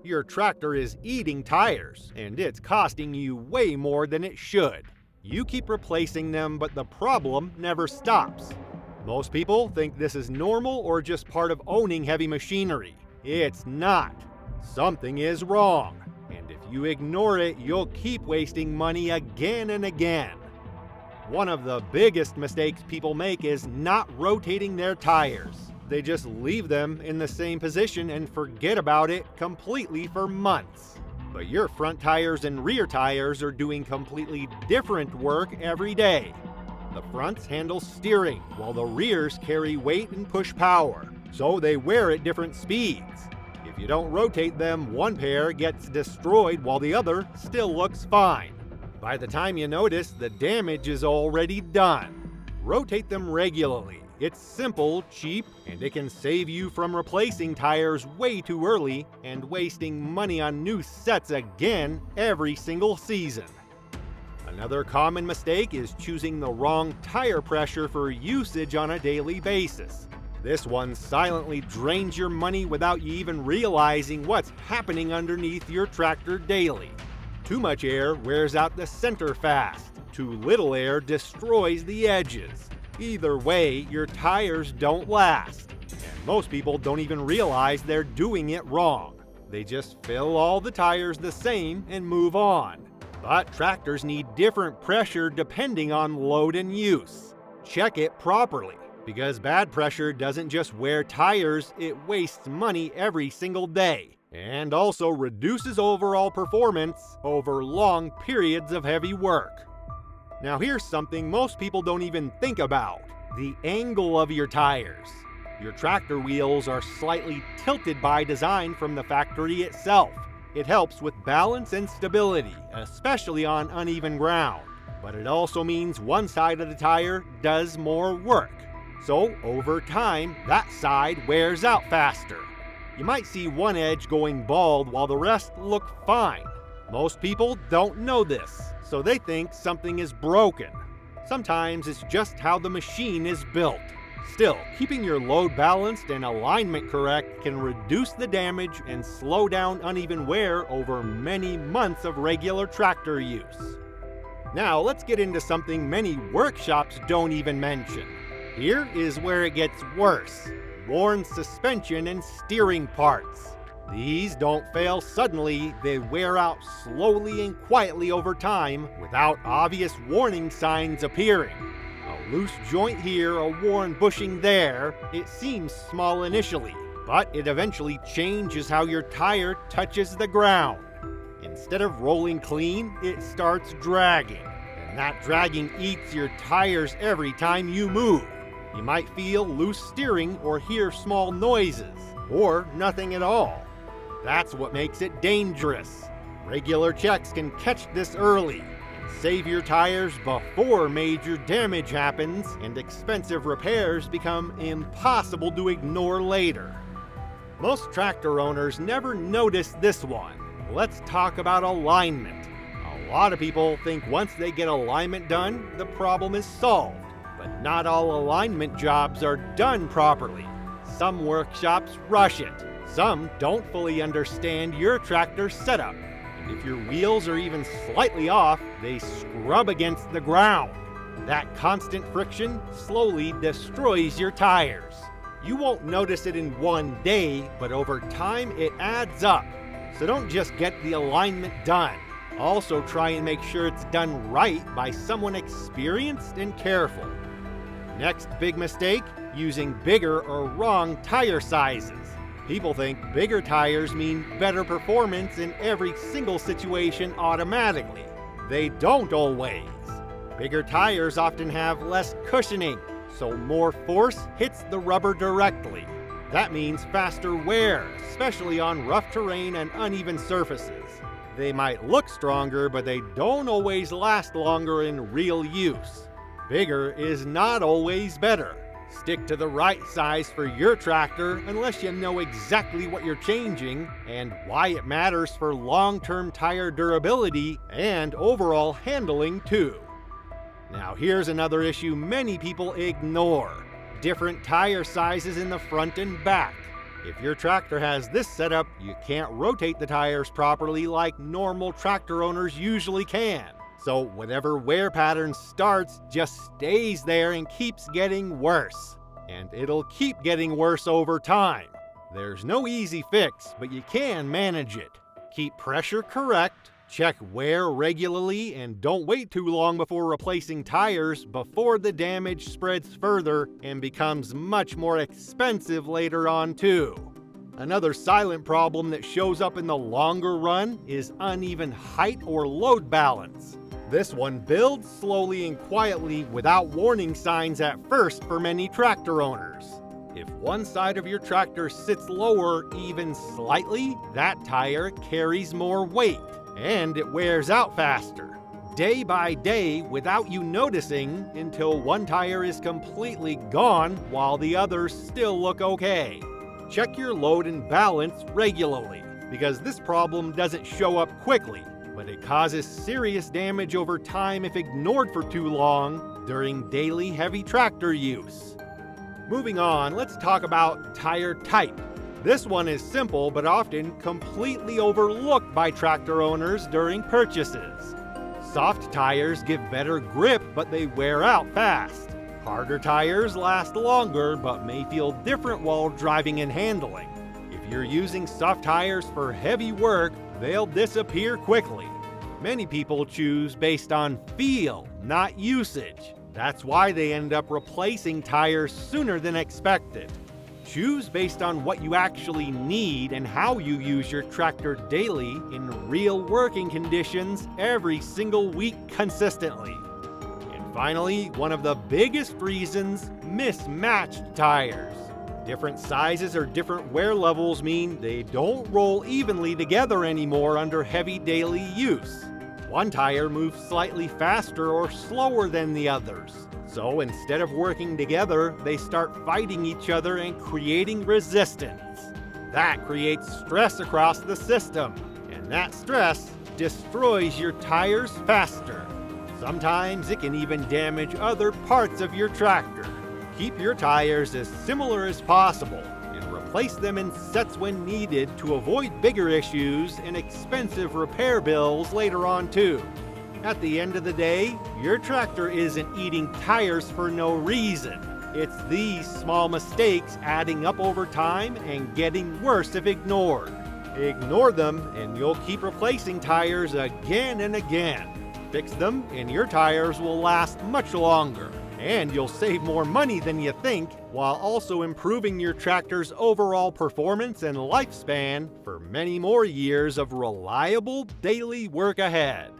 Your tractor is eating tires, and it's costing you way more than it should. You keep replacing them, but the problem never stops. Most people think this is normal or just part of owning heavy machinery. It's not. Something is wrong. And if you ignore it, you'll keep wasting money again and again. One of the biggest mistakes people make is not rotating their tires. They just leave them in the same position and forget about it completely for months. But your front tires and rear tires are doing completely different work every day. The fronts handle steering, while the rears carry weight and push power, so they wear at different speeds. If you don't rotate them, one pair gets destroyed while the other still looks fine. By the time you notice, the damage is already done. Rotate them regularly. It's simple, cheap, and it can save you from replacing tires way too early and wasting money on new sets again every single season. Another common mistake is choosing the wrong tire pressure for usage on a daily basis. This one silently drains your money without you even realizing what's happening underneath your tractor daily. Too much air wears out the center fast. Too little air destroys the edges. Either way, your tires don't last. And most people don't even realize they're doing it wrong. They just fill all the tires the same and move on. But tractors need different pressure depending on load and use. Check it properly, because bad pressure doesn't just wear tires, it wastes money every single day, and also reduces overall performance over long periods of heavy work. Now here's something most people don't even think about: the angle of your tires. Your tractor wheels are slightly tilted by design from the factory itself. It helps with balance and stability, especially on uneven ground. But it also means one side of the tire does more work. So over time, that side wears out faster. You might see one edge going bald while the rest look fine. Most people don't know this, so they think something is broken. Sometimes it's just how the machine is built. Still, keeping your load balanced and alignment correct can reduce the damage and slow down uneven wear over many months of regular tractor use. Now let's get into something many workshops don't even mention. Here is where it gets worse: worn suspension and steering parts. These don't fail suddenly, they wear out slowly and quietly over time without obvious warning signs appearing. A loose joint here, a worn bushing there. It seems small initially, but it eventually changes how your tire touches the ground. Instead of rolling clean, it starts dragging, and that dragging eats your tires every time you move. You might feel loose steering or hear small noises, or nothing at all. That's what makes it dangerous. Regular checks can catch this early and save your tires before major damage happens and expensive repairs become impossible to ignore later. Most tractor owners never notice this one. Let's talk about alignment. A lot of people think once they get alignment done, the problem is solved. But not all alignment jobs are done properly. Some workshops rush it. Some don't fully understand your tractor setup. And if your wheels are even slightly off, they scrub against the ground. That constant friction slowly destroys your tires. You won't notice it in one day, but over time it adds up. So don't just get the alignment done. Also try and make sure it's done right by someone experienced and careful. Next big mistake, using bigger or wrong tire sizes. People think bigger tires mean better performance in every single situation automatically. They don't always. Bigger tires often have less cushioning, so more force hits the rubber directly. That means faster wear, especially on rough terrain and uneven surfaces. They might look stronger, but they don't always last longer in real use. Bigger is not always better. Stick to the right size for your tractor unless you know exactly what you're changing and why it matters for long-term tire durability and overall handling too. Now here's another issue many people ignore: different tire sizes in the front and back. If your tractor has this setup, you can't rotate the tires properly like normal tractor owners usually can. So whatever wear pattern starts just stays there and keeps getting worse. And it'll keep getting worse over time. There's no easy fix, but you can manage it. Keep pressure correct, check wear regularly, and don't wait too long before replacing tires before the damage spreads further and becomes much more expensive later on too. Another silent problem that shows up in the longer run is uneven height or load balance. This one builds slowly and quietly without warning signs at first for many tractor owners. If one side of your tractor sits lower even slightly, that tire carries more weight and it wears out faster, day by day without you noticing, until one tire is completely gone while the others still look okay. Check your load and balance regularly, because this problem doesn't show up quickly, but it causes serious damage over time if ignored for too long during daily heavy tractor use. Moving on, let's talk about tire type. This one is simple but often completely overlooked by tractor owners during purchases. Soft tires give better grip, but they wear out fast. Harder tires last longer but may feel different while driving and handling. If you're using soft tires for heavy work, they'll disappear quickly. Many people choose based on feel, not usage. That's why they end up replacing tires sooner than expected. Choose based on what you actually need and how you use your tractor daily in real working conditions every single week consistently. And finally, one of the biggest reasons, mismatched tires. Different sizes or different wear levels mean they don't roll evenly together anymore under heavy daily use. One tire moves slightly faster or slower than the others. So instead of working together, they start fighting each other and creating resistance. That creates stress across the system, and that stress destroys your tires faster. Sometimes it can even damage other parts of your tractor. Keep your tires as similar as possible and replace them in sets when needed to avoid bigger issues and expensive repair bills later on too. At the end of the day, your tractor isn't eating tires for no reason. It's these small mistakes adding up over time and getting worse if ignored. Ignore them and you'll keep replacing tires again and again. Fix them and your tires will last much longer. And you'll save more money than you think, while also improving your tractor's overall performance and lifespan for many more years of reliable daily work ahead.